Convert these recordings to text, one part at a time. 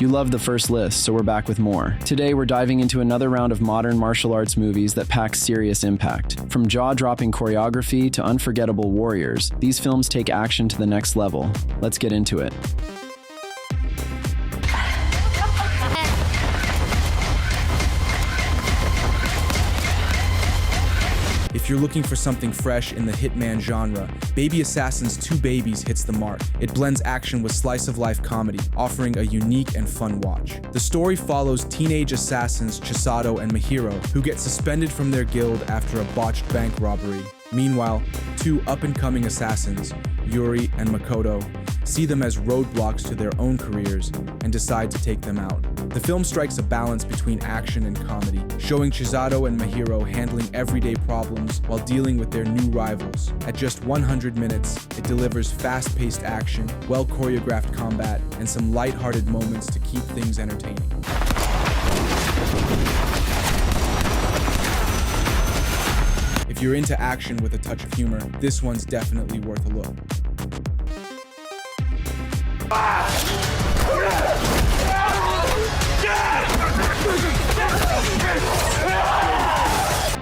You loved the first list, so we're back with more. Today, we're diving into another round of modern martial arts movies that pack serious impact. From jaw-dropping choreography to unforgettable warriors, these films take action to the next level. Let's get into it. If you're looking for something fresh in the hitman genre, Baby Assassin's Two Babies hits the mark. It blends action with slice-of-life comedy, offering a unique and fun watch. The story follows teenage assassins Chisato and Mahiro, who get suspended from their guild after a botched bank robbery. Meanwhile, two up-and-coming assassins, Yuri and Makoto, see them as roadblocks to their own careers and decide to take them out. The film strikes a balance between action and comedy, showing Chisato and Mahiro handling everyday problems while dealing with their new rivals. At just 100 minutes, it delivers fast-paced action, well-choreographed combat, and some light-hearted moments to keep things entertaining. If you're into action with a touch of humor, this one's definitely worth a look.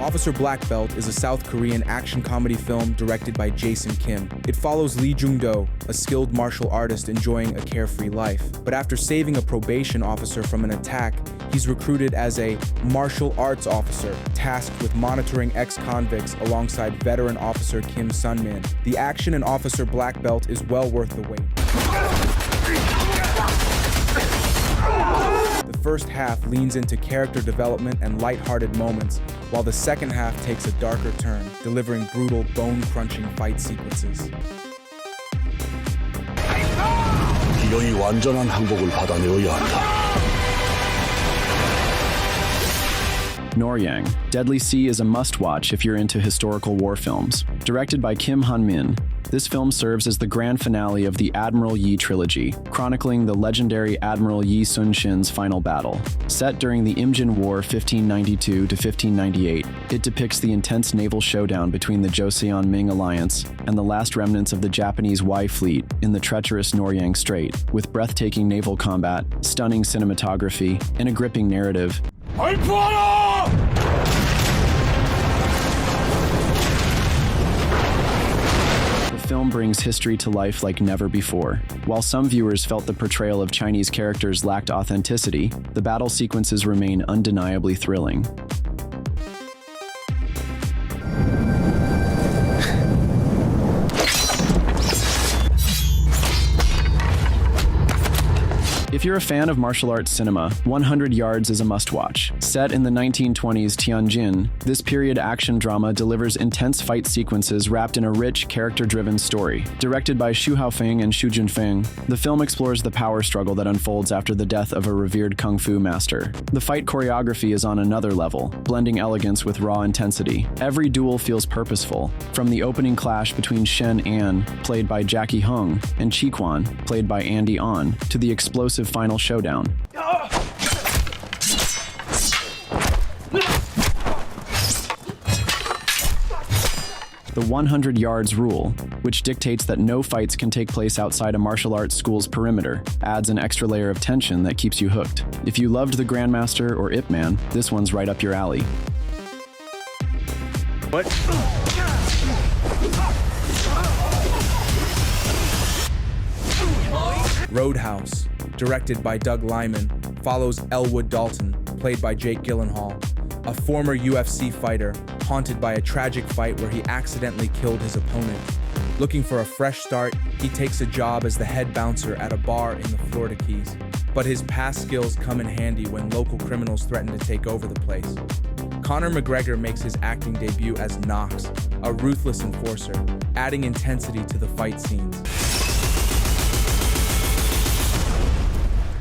Officer Black Belt is a South Korean action comedy film directed by Jason Kim. It follows Lee Jung-do, a skilled martial artist enjoying a carefree life. But after saving a probation officer from an attack, he's recruited as a martial arts officer, tasked with monitoring ex-convicts alongside veteran officer Kim Sun-min. The action in Officer Black Belt is well worth the wait. The first half leans into character development and light-hearted moments, while the second half takes a darker turn, delivering brutal, bone-crunching fight sequences. 기어이 완전한 항복을 받아내어야 한다. Noryang, Deadly Sea is a must-watch if you're into historical war films. Directed by Kim Han-min, this film serves as the grand finale of the Admiral Yi trilogy, chronicling the legendary Admiral Yi Sun-shin's final battle. Set during the Imjin War 1592 to 1598, it depicts the intense naval showdown between the Joseon-Ming alliance and the last remnants of the Japanese Y fleet in the treacherous Noryang Strait, with breathtaking naval combat, stunning cinematography, and a gripping narrative. The film brings history to life like never before. While some viewers felt the portrayal of Chinese characters lacked authenticity, the battle sequences remain undeniably thrilling. If you're a fan of martial arts cinema, 100 Yards is a must-watch. Set in the 1920s Tianjin, this period action drama delivers intense fight sequences wrapped in a rich, character-driven story. Directed by Xu Haofeng and Xu Junfeng, the film explores the power struggle that unfolds after the death of a revered kung fu master. The fight choreography is on another level, blending elegance with raw intensity. Every duel feels purposeful, from the opening clash between Shen An, played by Jackie Hung, and Chi Quan, played by Andy On, to the explosive final showdown. The 100 yards rule, which dictates that no fights can take place outside a martial arts school's perimeter, adds an extra layer of tension that keeps you hooked. If you loved The Grandmaster or Ip Man, this one's right up your alley. What? Roadhouse, directed by Doug Liman, follows Elwood Dalton, played by Jake Gyllenhaal, a former UFC fighter haunted by a tragic fight where he accidentally killed his opponent. Looking for a fresh start, he takes a job as the head bouncer at a bar in the Florida Keys. But his past skills come in handy when local criminals threaten to take over the place. Conor McGregor makes his acting debut as Knox, a ruthless enforcer, adding intensity to the fight scenes.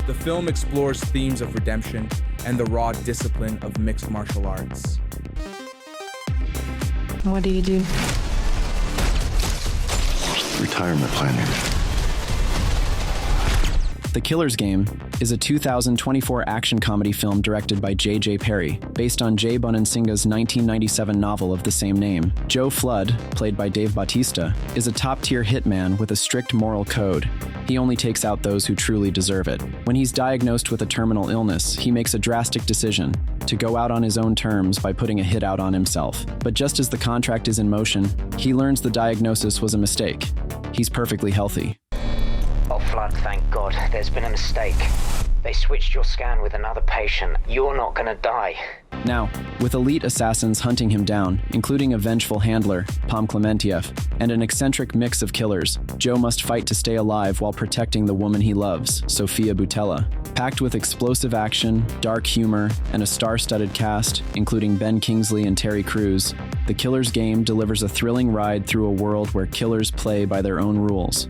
The film explores themes of redemption and the raw discipline of mixed martial arts. What do you do? Retirement planning. The Killer's Game, is a 2024 action comedy film directed by J.J. Perry, based on Jay Bonansinga's 1997 novel of the same name. Joe Flood, played by Dave Bautista, is a top-tier hitman with a strict moral code. He only takes out those who truly deserve it. When he's diagnosed with a terminal illness, he makes a drastic decision to go out on his own terms by putting a hit out on himself. But just as the contract is in motion, he learns the diagnosis was a mistake. He's perfectly healthy. Oh, Flood, thank God. There's been a mistake. They switched your scan with another patient. You're not gonna die. Now, with elite assassins hunting him down, including a vengeful handler, Pom Klementieff, and an eccentric mix of killers, Joe must fight to stay alive while protecting the woman he loves, Sofia Boutella. Packed with explosive action, dark humor, and a star-studded cast, including Ben Kingsley and Terry Crews, The Killer's Game delivers a thrilling ride through a world where killers play by their own rules.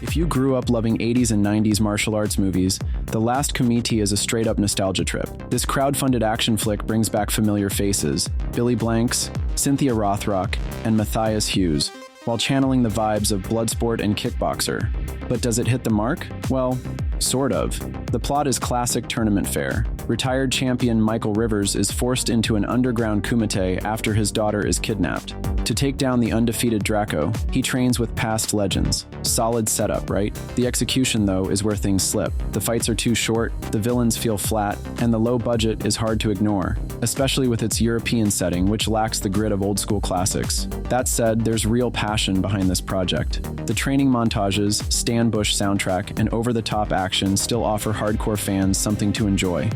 If you grew up loving 80s and 90s martial arts movies, The Last Committee is a straight-up nostalgia trip. This crowd-funded action flick brings back familiar faces, Billy Blanks, Cynthia Rothrock, and Matthias Hughes, while channeling the vibes of Bloodsport and Kickboxer. But does it hit the mark? Well, sort of. The plot is classic tournament fare. Retired champion Michael Rivers is forced into an underground kumite after his daughter is kidnapped. To take down the undefeated Draco, he trains with past legends. Solid setup, right? The execution, though, is where things slip. The fights are too short, the villains feel flat, and the low budget is hard to ignore, especially with its European setting, which lacks the grit of old-school classics. That said, there's real passion behind this project. The training montages, Stan Bush soundtrack, and over-the-top action still offer hardcore fans something to enjoy.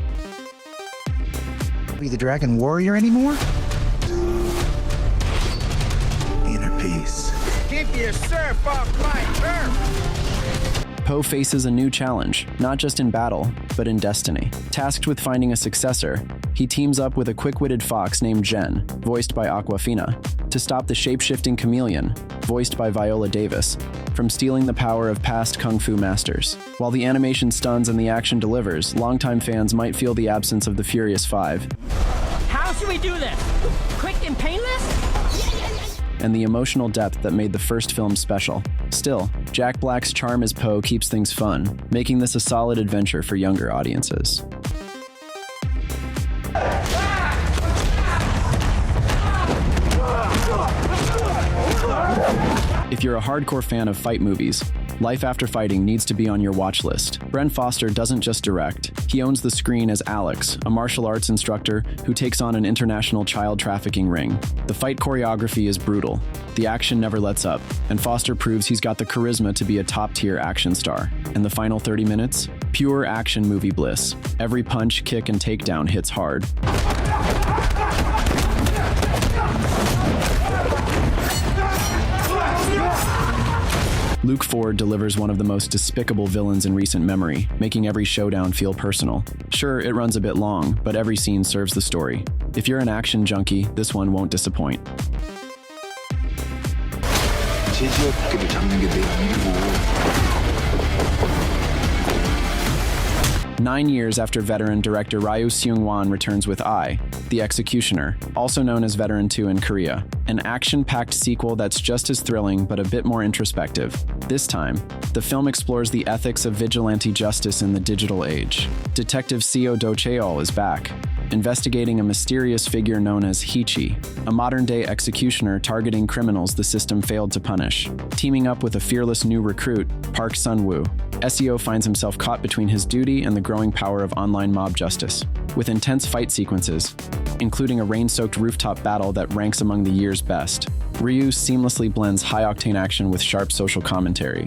Be the Dragon Warrior anymore? Inner peace. Keep your surf off my turf! Poe faces a new challenge, not just in battle, but in destiny. Tasked with finding a successor, he teams up with a quick-witted fox named Jen, voiced by Awkwafina, to stop the shape-shifting chameleon, voiced by Viola Davis, from stealing the power of past kung fu masters. While the animation stuns and the action delivers, longtime fans might feel the absence of the Furious Five. How should we do this? Quick and painless? And the emotional depth that made the first film special. Still, Jack Black's charm as Poe keeps things fun, making this a solid adventure for younger audiences. If you're a hardcore fan of fight movies, Life After Fighting needs to be on your watch list. Bren Foster doesn't just direct, he owns the screen as Alex, a martial arts instructor who takes on an international child trafficking ring. The fight choreography is brutal, the action never lets up, and Foster proves he's got the charisma to be a top-tier action star. And the final 30 minutes? Pure action movie bliss. Every punch, kick, and takedown hits hard. Luke Ford delivers one of the most despicable villains in recent memory, making every showdown feel personal. Sure, it runs a bit long, but every scene serves the story. If you're an action junkie, this one won't disappoint. 제지어깨를 잡는 게 내 일이고. 9 years after veteran director Ryu Seung-wan returns with I, The Executioner, also known as Veteran 2 in Korea, an action-packed sequel that's just as thrilling but a bit more introspective. This time, the film explores the ethics of vigilante justice in the digital age. Detective Seo Do-cheol is back, investigating a mysterious figure known as Hichi, a modern-day executioner targeting criminals the system failed to punish. Teaming up with a fearless new recruit, Park Sun-woo, Seo finds himself caught between his duty and the growing power of online mob justice. With intense fight sequences, including a rain-soaked rooftop battle that ranks among the year's best, Ryu seamlessly blends high-octane action with sharp social commentary.